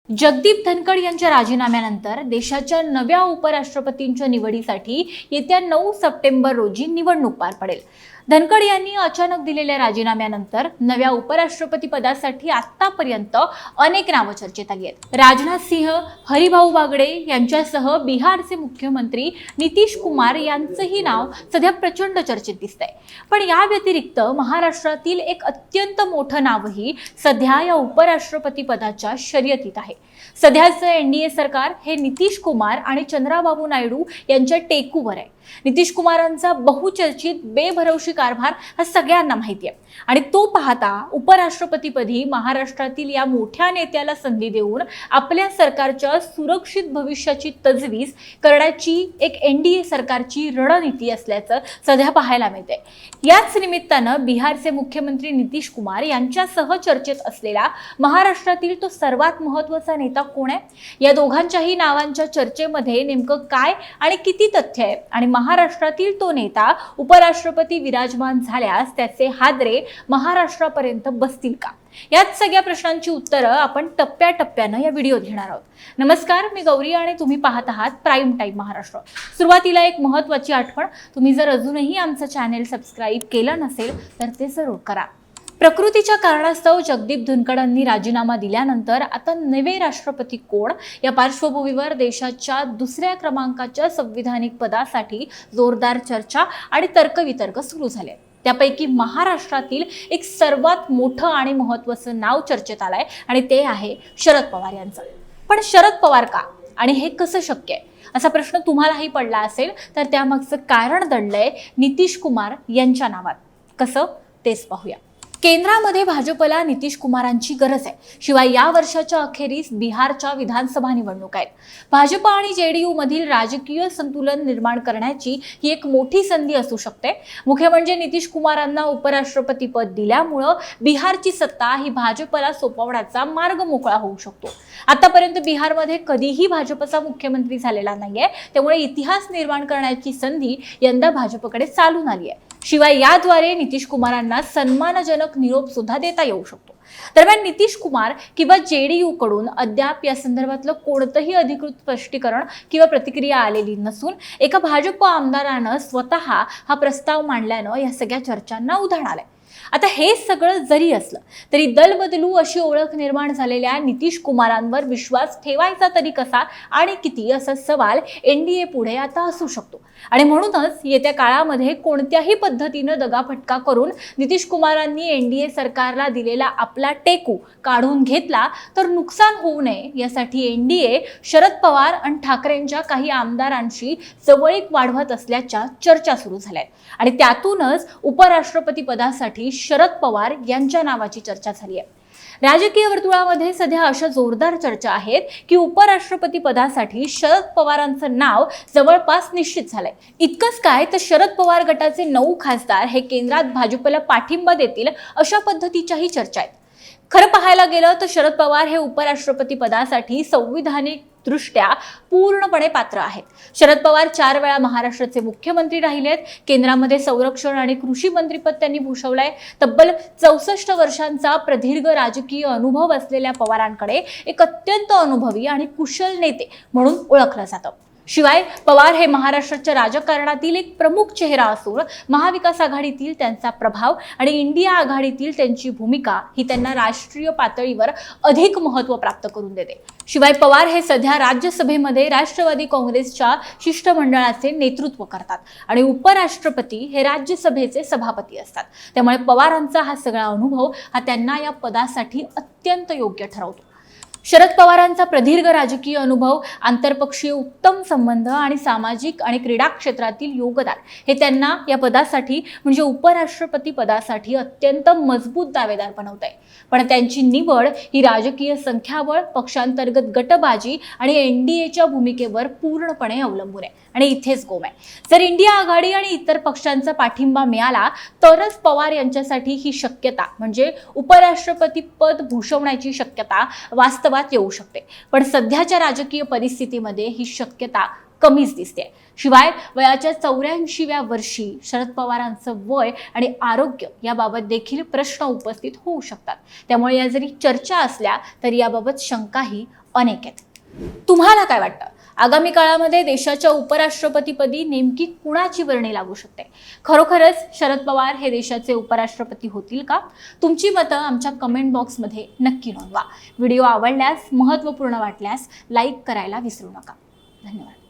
जगदीप धनखड यांच्या राजीनाम्यानंतर देशाच्या नव्या उपराष्ट्रपतींच्या निवडीसाठी येत्या 9 सप्टेंबर रोजी निवडणूक पार पडेल। धनखड यांनी अचानक दिलेल्या राजीनाम्यानंतर नव्या उपराष्ट्रपती पदासाठी आतापर्यंत अनेक नावं चर्चेत आली आहेत। राजनाथ सिंह, हरिभाऊ बागडे यांच्यासह बिहारचे मुख्यमंत्री नितीश कुमार यांचंही नाव सध्या प्रचंड चर्चेत दिसतंय। पण या व्यतिरिक्त महाराष्ट्रातील एक अत्यंत मोठं नावही सध्या या उपराष्ट्रपती पदाच्या शर्यतीत आहे। सध्याचं एनडीए सरकार हे नितीश कुमार आणि चंद्राबाबू नायडू यांच्या टेकूवर आहे। नितीश कुमारांचा बहुचर्चित बेभरवशी कारभार हा सगळ्यांना माहिती आहे आणि तो पाहता उपराष्ट्रपतीपदी महाराष्ट्रातील या मोठ्या नेत्याला संधी देऊन आपल्या सरकारच्या सुरक्षित भविष्याची तजवीज करण्याची एक एनडीए सरकारची रणनीती असल्याचं सध्या पाहायला मिळते। याच निमित्तानं बिहारचे मुख्यमंत्री नितीश कुमार यांच्यासह चर्चेत असलेला महाराष्ट्रातील तो सर्वात महत्त्वाचा नेता कोण आहे? या दोघांच्याही नावांच्या चर्चेमध्ये नेमकं काय आणि किती तथ्य आहे आणि महाराष्ट्रातील तो नेता उपराष्ट्रपती विराजमान झाल्यास त्याचे हादरे महाराष्ट्रापर्यंत बसतील का? यात सगळ्या प्रश्नांची उत्तरं आपण टप्प्याटप्प्यानं या व्हिडिओत घेणार आहोत। नमस्कार, मी गौरी आणि तुम्ही पाहत आहात प्राईम टाईम महाराष्ट्र। सुरुवातीला एक महत्त्वाची आठवण, तुम्ही जर अजूनही आमचं चॅनेल सबस्क्राईब केलं नसेल तर ते जरूर करा। प्रकृतीच्या कारणास्तव जगदीप धनखडांनी राजीनामा दिल्यानंतर आता नवे राष्ट्रपती कोण या पार्श्वभूमीवर देशाच्या दुसऱ्या क्रमांकाच्या संविधानिक पदासाठी जोरदार चर्चा आणि तर्कवितर्क सुरू झाले। त्यापैकी महाराष्ट्रातील एक सर्वात मोठं आणि महत्त्वाचं नाव चर्चेत आलंय आणि ते आहे शरद पवार यांचं। पण शरद पवार का आणि हे कसं शक्य आहे असा प्रश्न तुम्हालाही पडला असेल तर त्यामागचं कारण दडलंय नितीश कुमार यांच्या नावात। कसं तेच पाहूया। केंद्रामध्ये भाजपला नितीश कुमारांची गरज आहे। शिवाय या वर्षाच्या अखेरीस बिहारच्या विधानसभा निवडणूक आहेत। भाजप आणि जेडीयू मधील राजकीय संतुलन निर्माण करण्याची ही एक मोठी संधी असू शकते। मुख्य म्हणजे नितीश कुमारांना उपराष्ट्रपती पद दिल्यामुळं बिहारची सत्ता ही भाजपला सोपवण्याचा मार्ग मोकळा होऊ शकतो। आतापर्यंत बिहारमध्ये कधीही भाजपचा मुख्यमंत्री झालेला नाहीये, त्यामुळे इतिहास निर्माण करण्याची संधी यंदा भाजपकडे चालून आली आहे। शिवाय याद्वारे नितीश कुमारांना सन्मानजनक निरोप सुद्धा देता येऊ शकतो। दरम्यान नितीश कुमार किंवा जेडीयू कडून अद्याप या संदर्भातलं कोणतंही अधिकृत स्पष्टीकरण किंवा प्रतिक्रिया आलेली नसून एका भाजप आमदारानं स्वतः हा प्रस्ताव मांडल्यानं या सगळ्या चर्चांना उधाण आलंय। आता हे सगळं जरी असलं तरी दल बदलू अशी ओळख निर्माण झालेल्या नितीश कुमारांवर विश्वास ठेवायचा तरी कसा आणि किती असा सवाल एनडीए पुढे आता असू शकतो। आणि म्हणूनच येत्या काळामध्ये कोणत्याही पद्धतीनं दगाफटका करून नितीश कुमारांनी एनडीए सरकारला दिलेला आपला टेकू काढून घेतला तर नुकसान होऊ नये यासाठी एनडीए शरद पवार आणि ठाकरेंच्या काही आमदारांशी जवळीक वाढवत असल्याच्या चर्चा सुरू झाल्या आणि त्यातूनच उपराष्ट्रपती पदासाठी शरद पवार यांच्या नावाची चर्चा झाली आहे। राजकीय वर्तुळामध्ये सध्या अशा जोरदार चर्चा आहेत की उपराष्ट्रपती पदासाठी शरद पवारांचं नाव जवळपास निश्चित झालंय। इतकंच काय तर शरद पवार गटाचे 9 खासदार हे केंद्रात भाजपला पाठिंबा देतील अशा पद्धतीच्याही चर्चा आहेत। खरं पाहायला गेलं तर शरद पवार हे उपराष्ट्रपती पदासाठी संविधानिक दृष्ट्या पूर्णपणे पात्र आहेत। शरद पवार 4 वेळा महाराष्ट्राचे मुख्यमंत्री राहिलेत। केंद्रामध्ये संरक्षण आणि कृषी मंत्रीपद त्यांनी भूषवलंय। तब्बल 64 वर्षांचा प्रदीर्घ राजकीय अनुभव असलेल्या पवारांकडे एक अत्यंत अनुभवी आणि कुशल नेते म्हणून ओळखलं जातं। शिवाय पवार हे महाराष्ट्राच्या राजकारणातील एक प्रमुख चेहरा असून महाविकास आघाडीतील त्यांचा प्रभाव आणि इंडिया आघाडीतील त्यांची भूमिका ही त्यांना राष्ट्रीय पातळीवर अधिक महत्त्व प्राप्त करून देते। शिवाय पवार हे सध्या राज्यसभेमध्ये राष्ट्रवादी काँग्रेसच्या शिष्टमंडळाचे नेतृत्व करतात आणि उपराष्ट्रपती हे राज्यसभेचे सभापती असतात। त्यामुळे पवारांचा हा सगळा अनुभव हा त्यांना या पदासाठी अत्यंत योग्य ठरवतो। शरद पवारांचा प्रदीर्घ राजकीय अनुभव, आंतरपक्षीय उत्तम संबंध आणि सामाजिक आणि क्रीडा क्षेत्रातील योगदान हे त्यांना या पदासाठी म्हणजे उपराष्ट्रपती पदासाठी अत्यंत मजबूत दावेदार बनवत आहे। पण त्यांची निवड ही राजकीय संख्याबळ, पक्षांतर्गत गटबाजी आणि एनडीएच्या भूमिकेवर पूर्णपणे अवलंबून आहे आणि इथेच गोम आहे। जर इंडिया आघाडी आणि इतर पक्षांचा पाठिंबा मिळाला तरच पवार यांच्यासाठी ही शक्यता म्हणजे उपराष्ट्रपती पद भूषवण्याची शक्यता वास्तवात येऊ शकते। पण सध्याच्या राजकीय परिस्थितीमध्ये ही शक्यता कमीच दिसते. शिवाय वयाच्या 84व्या वर्षी शरद पवारांचं वय आणि आरोग्य याबाबत देखील प्रश्न उपस्थित होऊ शकतात. त्यामुळे या जरी चर्चा असल्या तरी याबाबत शंकाही अनेक आहेत. तुम्हाला काय वाटतं? आगामी काळामध्ये देशाच्या उपराष्ट्रपतीपदी नेमकी कुणाची वर्णी लागू शकते? खरोखरच शरद पवार हे देशाचे उपराष्ट्रपती होतील का? तुमची मतं आमच्या कमेंट बॉक्समध्ये नक्की नोंदवा. व्हिडिओ आवडल्यास, महत्त्वपूर्ण वाटल्यास लाईक करायला विसरू नका. धन्यवाद.